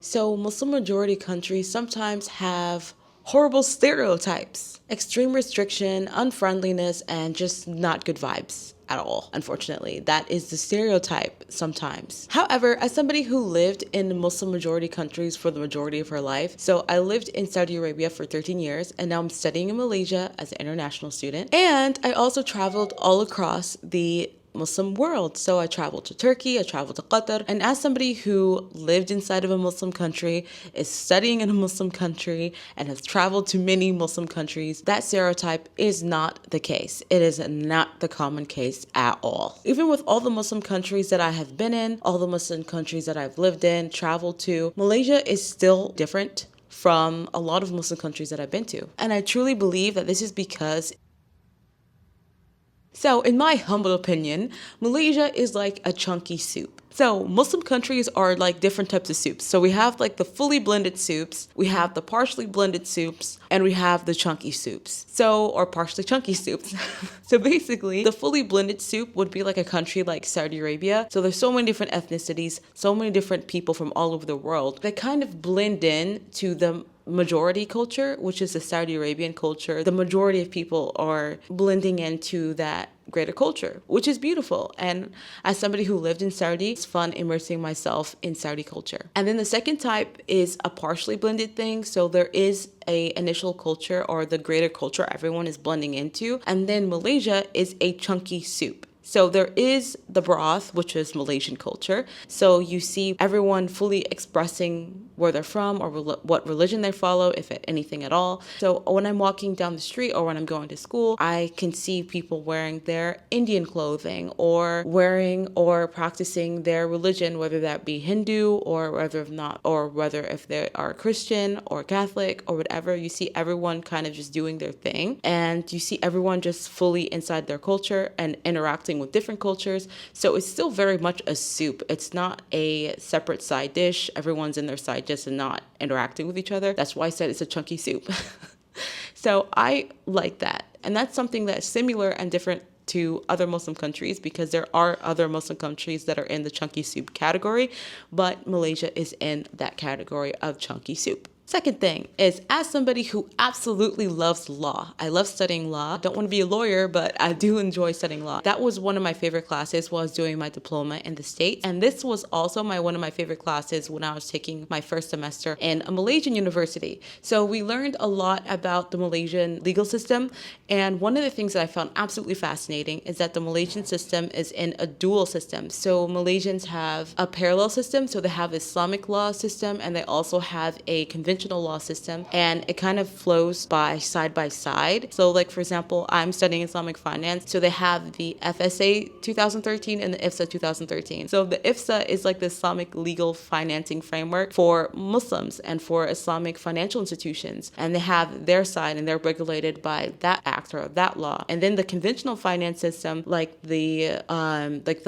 So Muslim majority countries sometimes have horrible stereotypes, extreme restriction, unfriendliness, and just not good vibes at all. Unfortunately, that is the stereotype sometimes. However, as somebody who lived in Muslim majority countries for the majority of her life, so I lived in Saudi Arabia for 13 years and now I'm studying in Malaysia as an international student. And I also traveled all across the Muslim world. So I traveled to Turkey, I traveled to Qatar, and as somebody who lived inside of a Muslim country, is studying in a Muslim country, and has traveled to many Muslim countries, that stereotype is not the case. It is not the common case at all. Even with all the Muslim countries that I have been in, all the Muslim countries that I've lived in, traveled to, Malaysia is still different from a lot of Muslim countries that I've been to. And I truly believe that this is because in my humble opinion, Malaysia is like a chunky soup. So Muslim countries are like different types of soups. So we have like the fully blended soups, we have the partially blended soups, and we have the chunky soups. Or partially chunky soups. So basically, the fully blended soup would be like a country like Saudi Arabia. So there's so many different ethnicities, so many different people from all over the world that kind of blend in to the majority culture, which is the Saudi Arabian culture. The majority of people are blending into that greater culture, which is beautiful. And as somebody who lived in Saudi, it's fun immersing myself in Saudi culture. And then the second type is a partially blended thing. So there is a initial culture or the greater culture everyone is blending into. And then Malaysia is a chunky soup. So there is the broth, which is Malaysian culture. So you see everyone fully expressing where they're from or what religion they follow, if anything at all. So when I'm walking down the street or when I'm going to school, I can see people wearing their Indian clothing or wearing or practicing their religion, whether that be Hindu or whether if they are Christian or Catholic or whatever. You see everyone kind of just doing their thing, and you see everyone just fully inside their culture and interacting with different cultures. So it's still very much a soup. It's not a separate side dish. Everyone's in their side dish and not interacting with each other. That's why I said it's a chunky soup. So I like that. And that's something that's similar and different to other Muslim countries, because there are other Muslim countries that are in the chunky soup category, but Malaysia is in that category of chunky soup. Second thing is, as somebody who absolutely loves law, I love studying law. Don't want to be a lawyer, but I do enjoy studying law. That was one of my favorite classes while I was doing my diploma in the States. And this was also one of my favorite classes when I was taking my first semester in a Malaysian university. So we learned a lot about the Malaysian legal system. And one of the things that I found absolutely fascinating is that the Malaysian system is in a dual system. So Malaysians have a parallel system. So they have Islamic law system and they also have a conventional law system, and it kind of flows by side. So like, for example, I'm studying Islamic finance, so they have the FSA 2013 and the IFSA 2013. So the IFSA is like the Islamic legal financing framework for Muslims and for Islamic financial institutions, and they have their side and they're regulated by that act or that law. And then the conventional finance system, like the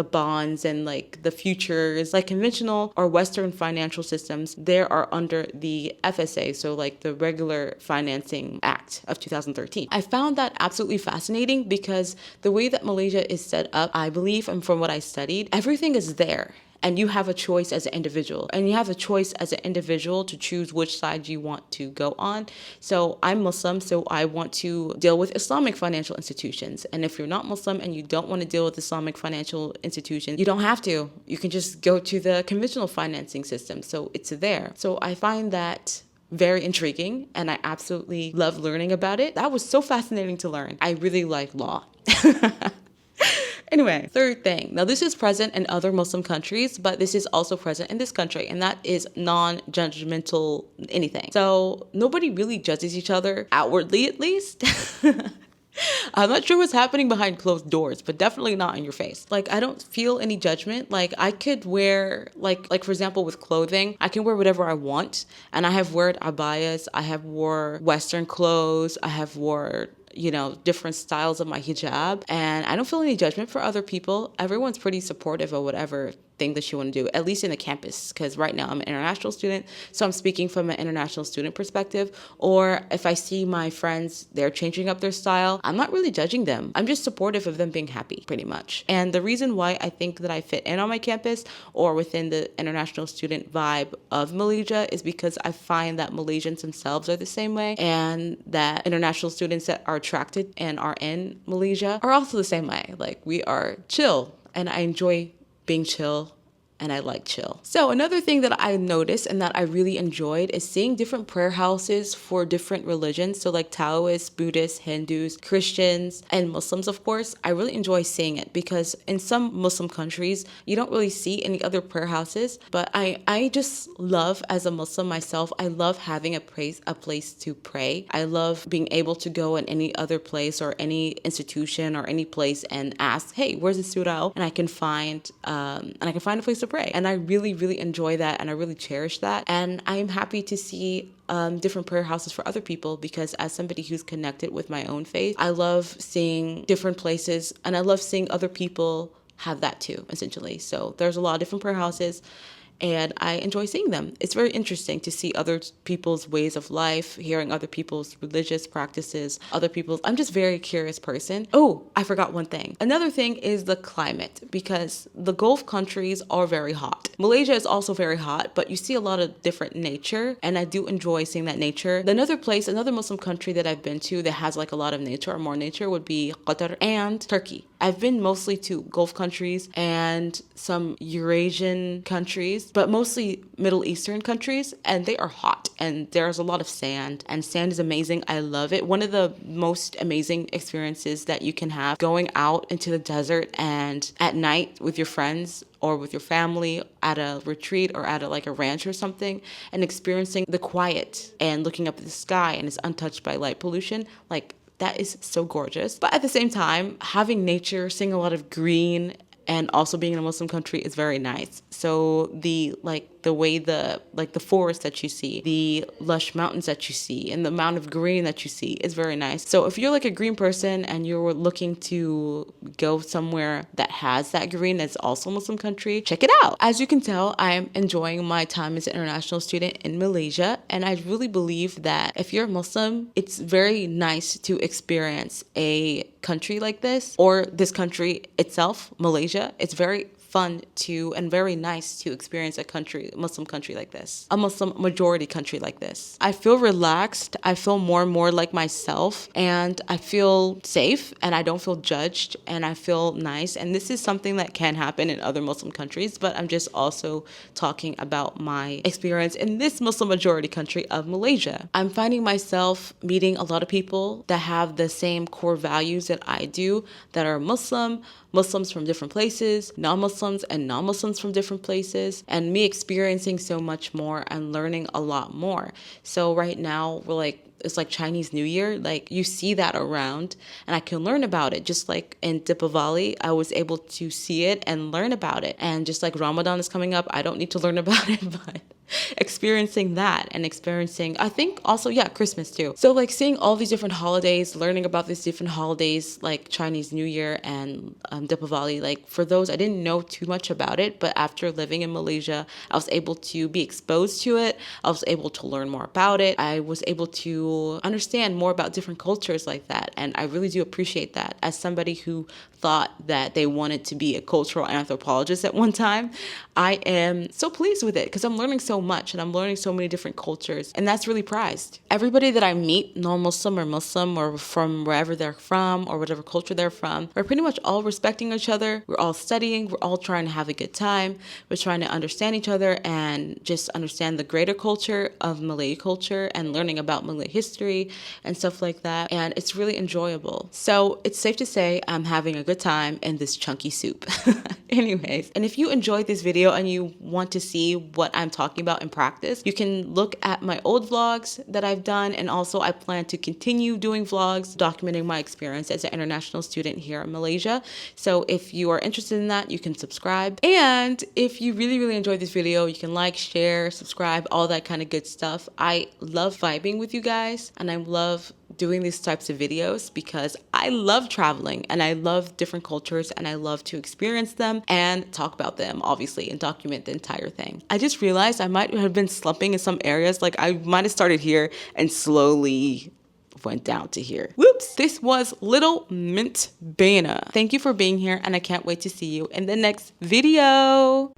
bonds and like the futures, like conventional or Western financial systems, they are under the FSA, so like the regular financing act of 2013. I found that absolutely fascinating because the way that Malaysia is set up, I believe, and from what I studied, everything is there. And you have a choice as an individual. And you have a choice as an individual to choose which side you want to go on. So I'm Muslim, so I want to deal with Islamic financial institutions. And if you're not Muslim and you don't want to deal with Islamic financial institutions, you don't have to. You can just go to the conventional financing system. So it's there. So I find that very intriguing, and I absolutely love learning about it. That was so fascinating to learn. I really like law. Anyway, third thing. Now, this is present in other Muslim countries, but this is also present in this country, and that is non-judgmental anything. So nobody really judges each other, outwardly at least. I'm not sure what's happening behind closed doors, but definitely not in your face. Like, I don't feel any judgment. Like, I could wear, like for example, with clothing, I can wear whatever I want. And I have worn abayas, I have wore Western clothes, I have wore different styles of my hijab, and I don't feel any judgment for other people. Everyone's pretty supportive of whatever thing that you want to do, at least in the campus, because right now I'm an international student, so I'm speaking from an international student perspective. Or if I see my friends, they're changing up their style, I'm not really judging them. I'm just supportive of them being happy, pretty much. And the reason why I think that I fit in on my campus or within the international student vibe of Malaysia is because I find that Malaysians themselves are the same way, and that international students that are attracted and are in Malaysia are also the same way. Like, we are chill, and I enjoy being chill, and I like chill. So another thing that I noticed and that I really enjoyed is seeing different prayer houses for different religions. So like Taoists, Buddhists, Hindus, Christians, and Muslims, of course. I really enjoy seeing it because in some Muslim countries, you don't really see any other prayer houses. But I just love, as a Muslim myself, I love having a place to pray. I love being able to go in any other place or any institution or any place and ask, hey, where's the surah? And I can find a place to pray. And I really, really enjoy that, and I really cherish that. And I am happy to see different prayer houses for other people, because as somebody who's connected with my own faith, I love seeing different places, and I love seeing other people have that too, essentially. So there's a lot of different prayer houses, and I enjoy seeing them. It's very interesting to see other people's ways of life, hearing other people's religious practices, I'm just a very curious person. Oh, I forgot one thing. Another thing is the climate, because the Gulf countries are very hot. Malaysia is also very hot, but you see a lot of different nature, and I do enjoy seeing that nature. Another Muslim country that I've been to that has like a lot of nature or more nature would be Qatar and Turkey. I've been mostly to Gulf countries and some Eurasian countries, but mostly Middle Eastern countries, and they are hot, and there's a lot of sand, and sand is amazing. I love it. One of the most amazing experiences that you can have, going out into the desert and at night with your friends or with your family at a retreat or at a ranch or something, and experiencing the quiet and looking up at the sky, and it's untouched by light pollution. That is so gorgeous. But at the same time, having nature, seeing a lot of green, and also being in a Muslim country is very nice. So the forest that you see, the lush mountains that you see, and the amount of green that you see is very nice. So if you're like a green person and you're looking to go somewhere that has that green that's also a Muslim country, check it out. As you can tell, I'm enjoying my time as an international student in Malaysia, and I really believe that if you're Muslim, it's very nice to experience a country like this, or this country itself, Malaysia. It's very fun to and very nice to experience a Muslim country like this, a Muslim majority country like this. I feel relaxed. I feel more and more like myself, and I feel safe, and I don't feel judged, and I feel nice. And this is something that can happen in other Muslim countries, but I'm just also talking about my experience in this Muslim majority country of Malaysia. I'm finding myself meeting a lot of people that have the same core values that I do, that are Muslims from different places, non-Muslims and non-Muslims from different places, and me experiencing so much more and learning a lot more. So right now, it's like Chinese New Year. You see that around, and I can learn about it. Just like in Deepavali, I was able to see it and learn about it. And just like Ramadan is coming up, I don't need to learn about it, but experiencing that and experiencing, I think also, Christmas too. So seeing all these different holidays, learning about these different holidays like Chinese New Year and Deepavali, for those, I didn't know too much about it, but after living in Malaysia, I was able to be exposed to it. I was able to learn more about it. I was able to understand more about different cultures like that, and I really do appreciate that. As somebody who thought that they wanted to be a cultural anthropologist at one time, I am so pleased with it because I'm learning so much, and I'm learning so many different cultures, and that's really prized. Everybody that I meet, non-Muslim or Muslim or from wherever they're from or whatever culture they're from, we're pretty much all respecting each other. We're all studying. We're all trying to have a good time. We're trying to understand each other and just understand the greater culture of Malay culture and learning about Malay history and stuff like that. And it's really enjoyable. So it's safe to say I'm having a good time in this chunky soup. Anyways, and if you enjoyed this video and you want to see what I'm talking about in practice, you can look at my old vlogs that I've done, and also I plan to continue doing vlogs documenting my experience as an international student here in Malaysia. So if you are interested in that, you can subscribe. And if you really, really enjoyed this video, you can like, share, subscribe, all that kind of good stuff. I love vibing with you guys, and I love doing these types of videos because I I love traveling and I love different cultures and I love to experience them and talk about them, obviously, and document the entire thing. I just realized I might have been slumping in some areas. Like I might have started here and slowly went down to here. Whoops. This was Little Mint Bayinnah. Thank you for being here and I can't wait to see you in the next video.